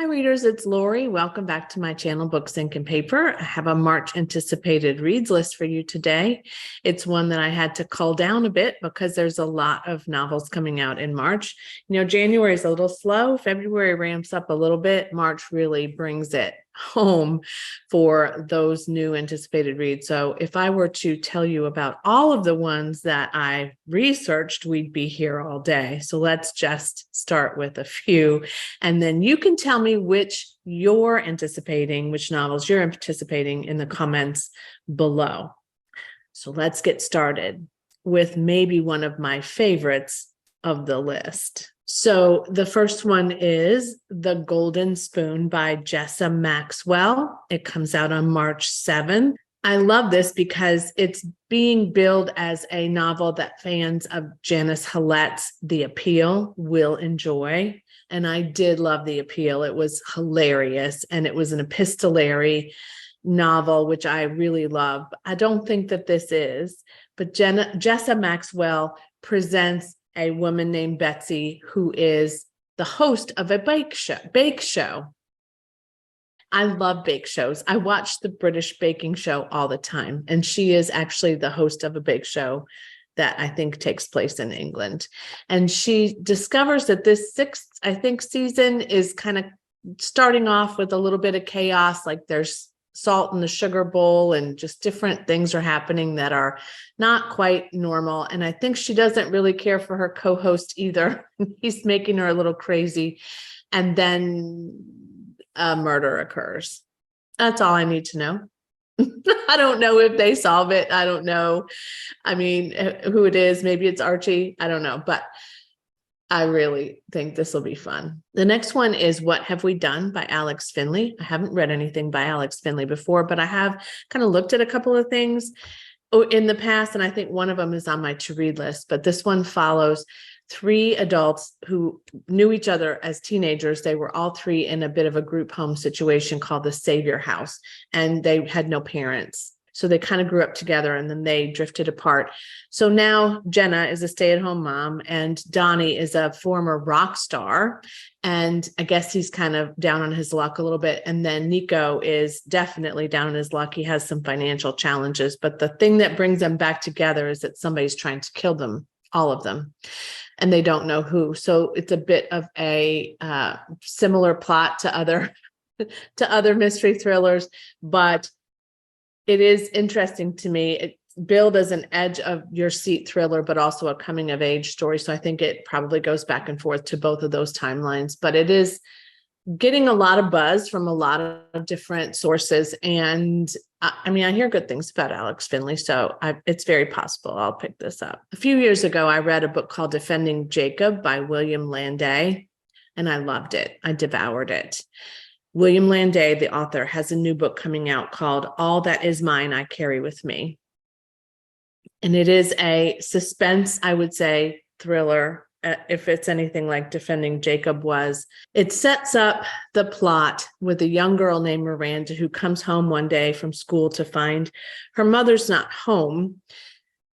readers, it's Lori. Welcome back to my channel, Books, Ink, and Paper. I have a March anticipated reads list for you today. It's one that I had to cull down a bit because there's a lot of novels coming out in March. January is a little slow. February ramps up a little bit. March really brings it home for those new anticipated reads. So if I were to tell you about all of the ones that I researched, we'd be here all day. So let's just start with a few, and then you can tell me which novels you're anticipating in the comments below. So let's get started with maybe one of my favorites of the list. So the first one is The Golden Spoon by Jessa Maxwell. It comes out on March 7th. I love this because it's being billed as a novel that fans of Janice Hillett's The Appeal will enjoy. And I did love The Appeal. It was hilarious, and it was an epistolary novel, which I really love. I don't think that this is, but Jessa Maxwell presents a woman named Betsy who is the host of a bake show. I love bake shows. I watch the British baking show all the time, and she is actually the host of a bake show that I think takes place in England. And she discovers that this sixth, season is kind of starting off with a little bit of chaos, like there's salt in the sugar bowl and just different things are happening that are not quite normal. And I think she doesn't really care for her co-host either. He's making her a little crazy. And then a murder occurs. That's all I need to know. I don't know if they solve it. I don't know. I mean, who it is. Maybe it's Archie. I don't know. But I really think this will be fun. The next one is What Have We Done by Alex Finley. I haven't read anything by Alex Finley before, but I have kind of looked at a couple of things in the past, and I think one of them is on my to-read list. But this one follows three adults who knew each other as teenagers. They were all three in a bit of a group home situation called the Savior House, and they had no parents. So they kind of grew up together, and then they drifted apart. So now Jenna is a stay-at-home mom, and Donnie is a former rock star. And I guess he's kind of down on his luck a little bit. And then Nico is definitely down on his luck. He has some financial challenges. But the thing that brings them back together is that somebody's trying to kill them, all of them. And they don't know who. So it's a bit of a similar plot to other mystery thrillers, but it is interesting to me. It's billed as an edge of your seat thriller, but also a coming of age story. So I think it probably goes back and forth to both of those timelines, but it is getting a lot of buzz from a lot of different sources. And I hear good things about Alex Finley, so it's very possible I'll pick this up. A few years ago, I read a book called Defending Jacob by William Landay, and I loved it. I devoured it. William Landay, the author, has a new book coming out called All That Is Mine, I Carry With Me. And it is a suspense, I would say, thriller, if it's anything like Defending Jacob was. It sets up the plot with a young girl named Miranda who comes home one day from school to find her mother's not home.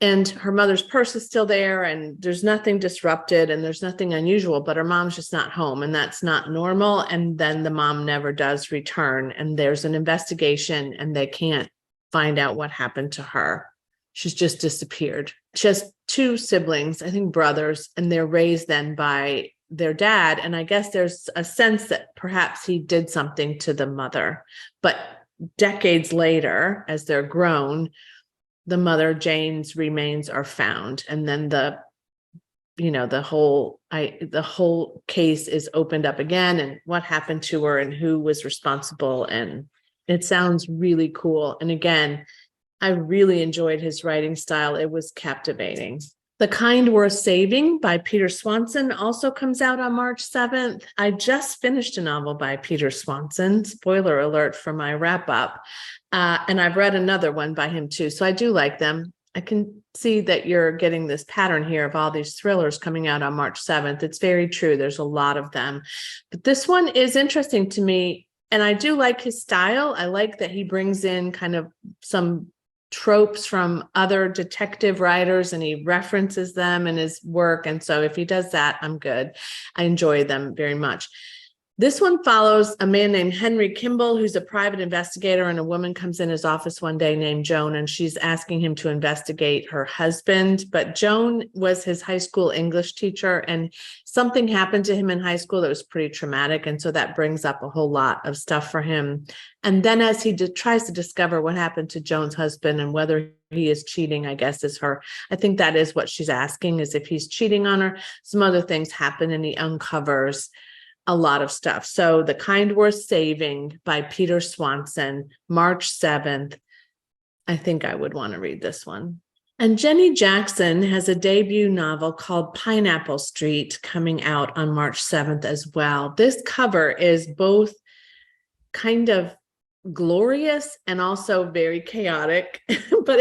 And her mother's purse is still there, and there's nothing disrupted and there's nothing unusual, but her mom's just not home, and that's not normal. And then the mom never does return, and there's an investigation, and they can't find out what happened to her. She's just disappeared. She has two siblings, I think brothers, and they're raised then by their dad. And I guess there's a sense that perhaps he did something to the mother. But decades later, as they're grown, the mother, Jane's remains are found. And then the whole case is opened up again, and what happened to her and who was responsible. And it sounds really cool. And again, I really enjoyed his writing style. It was captivating. The Kind Worth Saving by Peter Swanson also comes out on March 7th. I just finished a novel by Peter Swanson, spoiler alert for my wrap up. And I've read another one by him too. So I do like them. I can see that you're getting this pattern here of all these thrillers coming out on March 7th. It's very true. There's a lot of them. But this one is interesting to me. And I do like his style. I like that he brings in kind of some tropes from other detective writers, and he references them in his work. And so if he does that, I'm good. I enjoy them very much. This one follows a man named Henry Kimball, who's a private investigator, and a woman comes in his office one day named Joan, and she's asking him to investigate her husband. But Joan was his high school English teacher, and something happened to him in high school that was pretty traumatic. And so that brings up a whole lot of stuff for him. And then as he tries to discover what happened to Joan's husband and whether he is cheating, I guess I think that is what she's asking, is if he's cheating on her. Some other things happen, and he uncovers a lot of stuff. So The Kind Worth Saving by Peter Swanson, March 7th. I think I would want to read this one. And Jenny Jackson has a debut novel called Pineapple Street coming out on March 7th as well. This cover is both kind of glorious and also very chaotic, but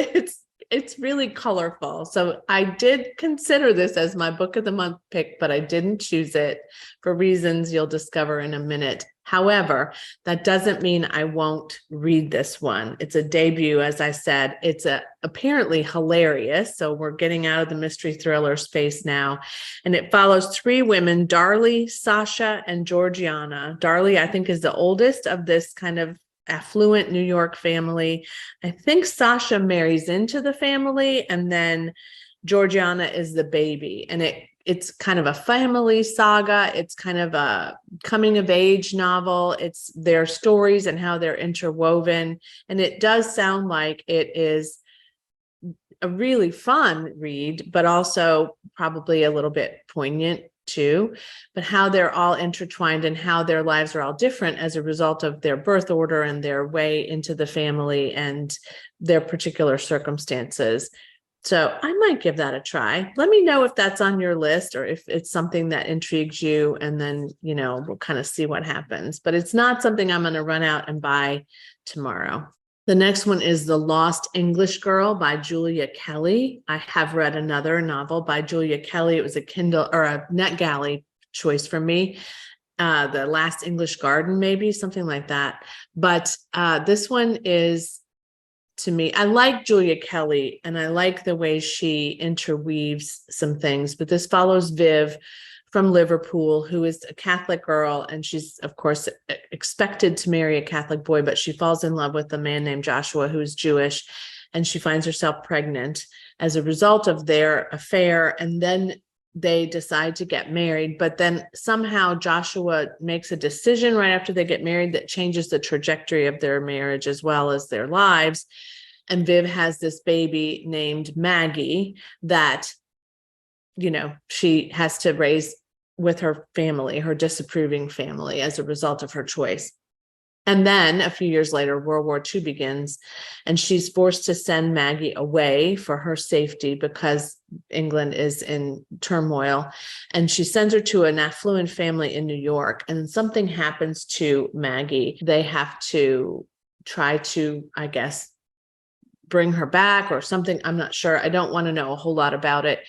it's really colorful. So I did consider this as my book of the month pick, but I didn't choose it for reasons you'll discover in a minute. However, that doesn't mean I won't read this one. It's a debut, as I said. It's apparently hilarious. So we're getting out of the mystery thriller space now. And it follows three women, Darlie, Sasha, and Georgiana. Darlie, I think, is the oldest of this kind of affluent New York family. I think Sasha marries into the family, and then Georgiana is the baby. And it's kind of a family saga. It's kind of a coming of age novel. It's their stories and how they're interwoven. And it does sound like it is a really fun read, but also probably a little bit poignant too, but how they're all intertwined and how their lives are all different as a result of their birth order and their way into the family and their particular circumstances. So I might give that a try. Let me know if that's on your list or if it's something that intrigues you, and then, we'll kind of see what happens. But it's not something I'm going to run out and buy tomorrow. The next one is The Lost English Girl by Julia Kelly. I have read another novel by Julia Kelly. It was a Kindle or a NetGalley choice for me. The Last English Garden, maybe something like that. But this one is, to me, I like Julia Kelly and I like the way she interweaves some things. But this follows Viv from Liverpool, who is a Catholic girl, and she's, of course, expected to marry a Catholic boy, but she falls in love with a man named Joshua, who's Jewish, and she finds herself pregnant as a result of their affair, and then they decide to get married, but then somehow Joshua makes a decision right after they get married that changes the trajectory of their marriage as well as their lives, and Viv has this baby named Maggie that she has to raise with her family, her disapproving family, as a result of her choice. And then a few years later, World War II begins, and she's forced to send Maggie away for her safety because England is in turmoil. And she sends her to an affluent family in New York, and something happens to Maggie. They have to try to, I guess, bring her back or something. I'm not sure. I don't want to know a whole lot about it.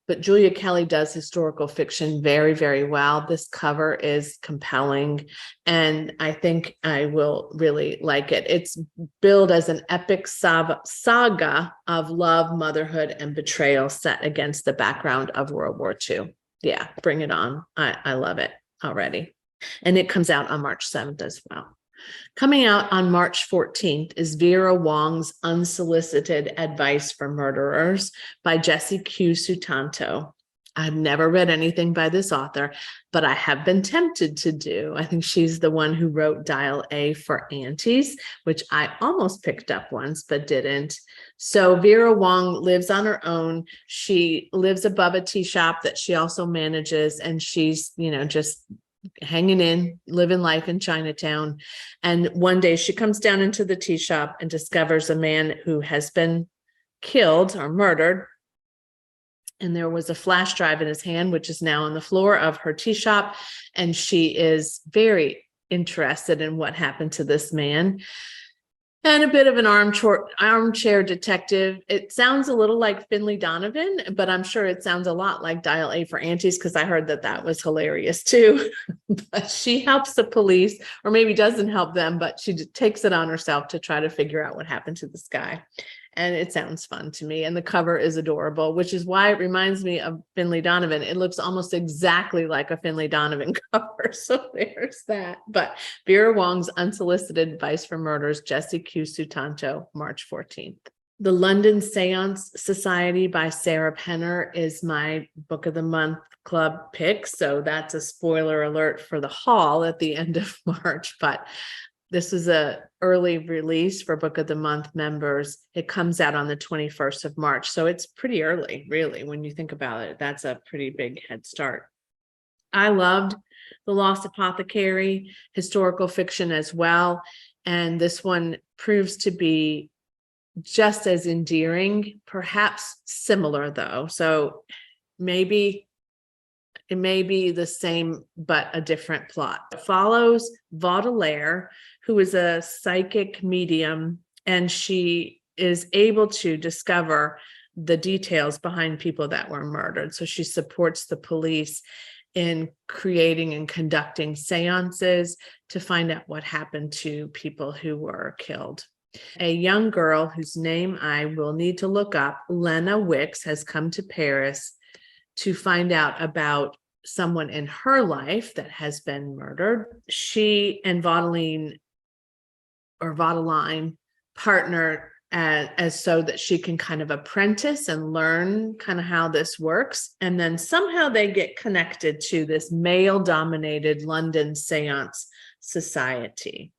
But Julia Kelly does historical fiction very, very well. This cover is compelling, and I think I will really like it. It's billed as an epic saga of love, motherhood, and betrayal set against the background of World War II. Yeah, bring it on. I love it already. And it comes out on March 7th as well. Coming out on March 14th is Vera Wong's Unsolicited Advice for Murderers by Jessie Q. Sutanto. I've never read anything by this author, but I have been tempted to do. I think she's the one who wrote Dial A for Aunties, which I almost picked up once, but didn't. So Vera Wong lives on her own. She lives above a tea shop that she also manages, and she's, just hanging in, living life in Chinatown. And one day she comes down into the tea shop and discovers a man who has been killed or murdered. And there was a flash drive in his hand, which is now on the floor of her tea shop. And she is very interested in what happened to this man. And a bit of an armchair detective. It sounds a little like Finley Donovan, but I'm sure it sounds a lot like Dial A for Aunties, because I heard that was hilarious too. But she helps the police, or maybe doesn't help them, but she takes it on herself to try to figure out what happened to this guy. And it sounds fun to me. And the cover is adorable, which is why it reminds me of Finlay Donovan. It looks almost exactly like a Finlay Donovan cover. So there's that. But Vera Wong's Unsolicited Advice for Murders, Jesse Q. Sutanto, March 14th. The London Seance Society by Sarah Penner is my book of the month club pick. So that's a spoiler alert for the haul at the end of March. But this is a early release for book of the month members. It comes out on the 21st of March. So it's pretty early, really, when you think about it. That's a pretty big head start. I loved The Lost Apothecary, historical fiction as well. And this one proves to be just as endearing, perhaps similar though. So maybe it may be the same, but a different plot. It follows Baudelaire, who is a psychic medium, and she is able to discover the details behind people that were murdered. So she supports the police in creating and conducting seances to find out what happened to people who were killed. A young girl whose name I will need to look up, Lena Wicks, has come to Paris to find out about someone in her life that has been murdered. She and Vaudeline partner as so that she can kind of apprentice and learn kind of how this works. And then somehow they get connected to this male-dominated London seance society.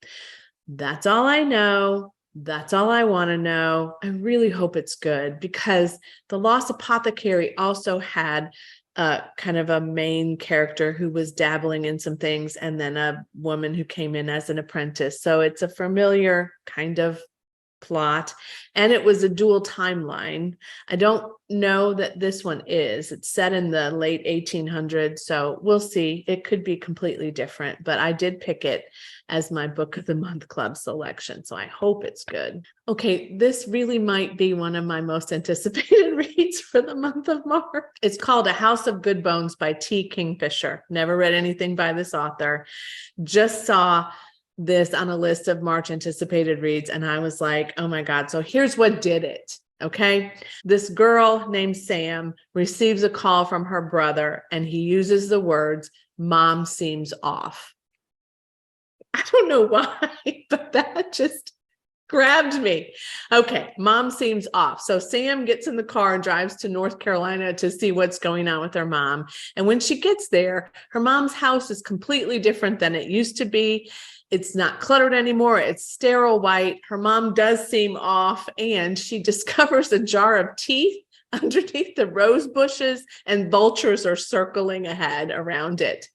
That's all I know. That's all I want to know. I really hope it's good, because The Lost Apothecary also had kind of a main character who was dabbling in some things, and then a woman who came in as an apprentice. So it's a familiar kind of plot, and it was a dual timeline. I don't know that this one is. It's set in the late 1800s, so we'll see. It could be completely different, but I did pick it as my book of the month club selection, so I hope it's good. Okay, this really might be one of my most anticipated reads for the month of March. It's called A House of Good Bones by T. Kingfisher. Never read anything by this author. Just saw this on a list of March anticipated reads, and I was like, oh my God. So here's what did it. Okay. This girl named Sam receives a call from her brother, and he uses the words, "Mom seems off." I don't know why, but that just grabbed me. Okay, mom seems off. So Sam gets in the car and drives to North Carolina to see what's going on with her mom. And when she gets there, her mom's house is completely different than it used to be. It's not cluttered anymore. It's sterile white. Her mom does seem off, and she discovers a jar of teeth underneath the rose bushes, and vultures are circling ahead around it.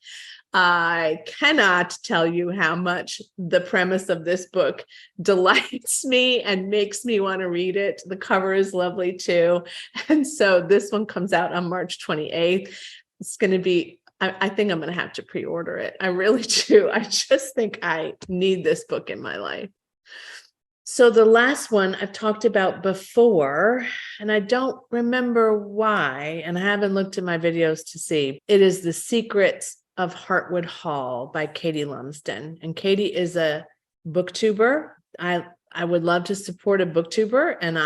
I cannot tell you how much the premise of this book delights me and makes me want to read it. The cover is lovely too. And so this one comes out on March 28th. It's going to be, I think I'm going to have to pre-order it. I really do. I just think I need this book in my life. So the last one I've talked about before, and I don't remember why, and I haven't looked at my videos to see. It is The Secrets of Hartwood Hall by Katie Lumsden. And Katie is a booktuber. I would love to support a booktuber. And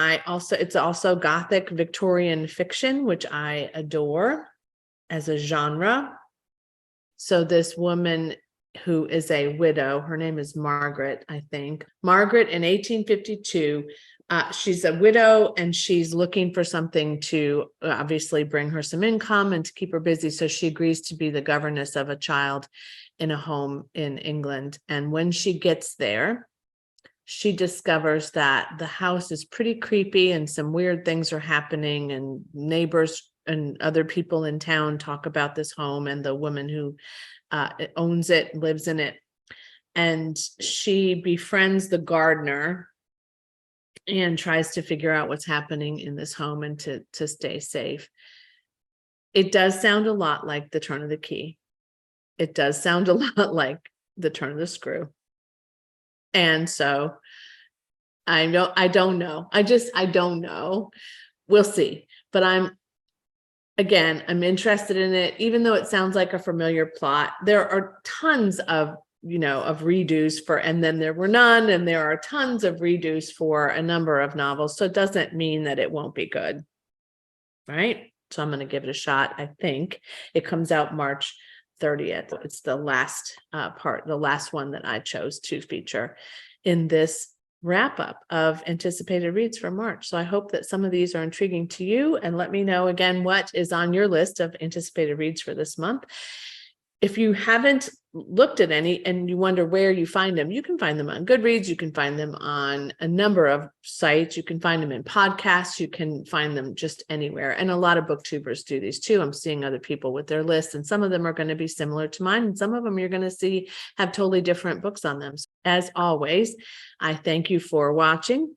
it's also Gothic Victorian fiction, which I adore as a genre. So this woman who is a widow, her name is Margaret, I think. Margaret in 1852, she's a widow, and she's looking for something to obviously bring her some income and to keep her busy. So she agrees to be the governess of a child in a home in England. And when she gets there, she discovers that the house is pretty creepy and some weird things are happening, and neighbors and other people in town talk about this home and the woman who owns it, lives in it. And she befriends the gardener and tries to figure out what's happening in this home and to stay safe. It does sound a lot like The Turn of the Key. It does sound a lot like The Turn of the Screw. And so I don't know. I don't know. We'll see. But I'm interested in it, even though it sounds like a familiar plot. There are tons of of redos for, and then there were none, and there are tons of redos for a number of novels. So it doesn't mean that it won't be good. Right. So I'm going to give it a shot. I think it comes out March 30th. It's the last the last one that I chose to feature in this wrap up of anticipated reads for March. So I hope that some of these are intriguing to you, and let me know again what is on your list of anticipated reads for this month. If you haven't looked at any and you wonder where you find them, you can find them on Goodreads. You can find them on a number of sites. You can find them in podcasts. You can find them just anywhere. And a lot of booktubers do these too. I'm seeing other people with their lists, and some of them are going to be similar to mine. And some of them you're going to see have totally different books on them. So as always, I thank you for watching.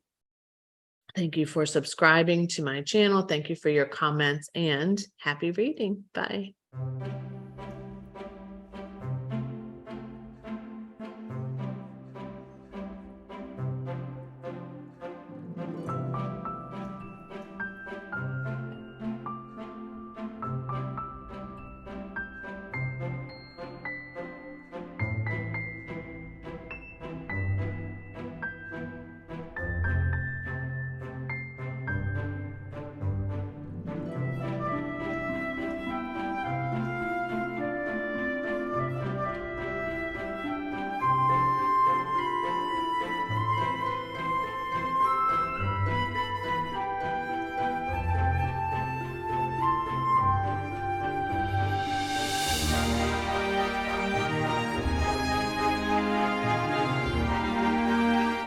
Thank you for subscribing to my channel. Thank you for your comments, and happy reading. Bye.